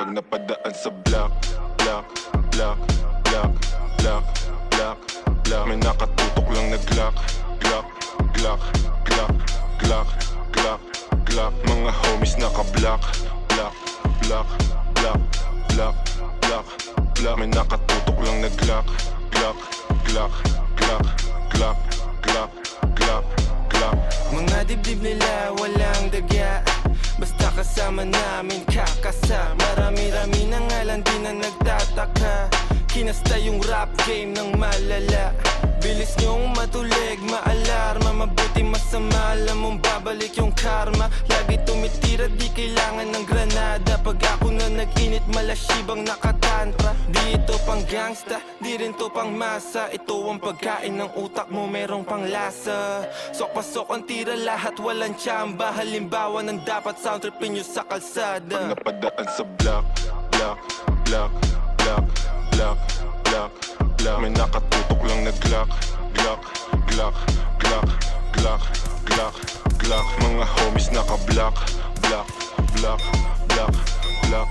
Pag napadaan sa block, block, block, block, block, block, block. May nakatutok lang na Glock, Glock, Glock, Glock, Glock, Glock, Glock. Mga homies naka-block, block, block, block, block, block, block. May nakatutok lang na Glock, Glock, Glock, Glock, Glock, Glock, Glock, Glock. Mga dibdib nila walang dagya, basta kasama namin kakasa. Marami-rami na nga lang di na nagtataka. Kinasta yung rap game ng malala. Bilis nyong matulig, maalarma. Mabuti masama, alam mong babalik yung karma. Lagi tumitira, di kailangan ng granada. Pag ako na nag-init, malasibang nakatantra. Di ito pang gangsta, di rin to pang masa. Ito ang pagkain ng utak mo, merong pang lasa. Sok-pasok ang tira, lahat walang tsamba. Halimbawa ng dapat sound tripin nyo sa kalsada. Pag napadaan sa block, block, block, block, block, block, block. May nakatutok lang na Glock, Glock, Glock, Glock, Glock, Glock, Glock. Mga homies naka-block, block, block, block, block.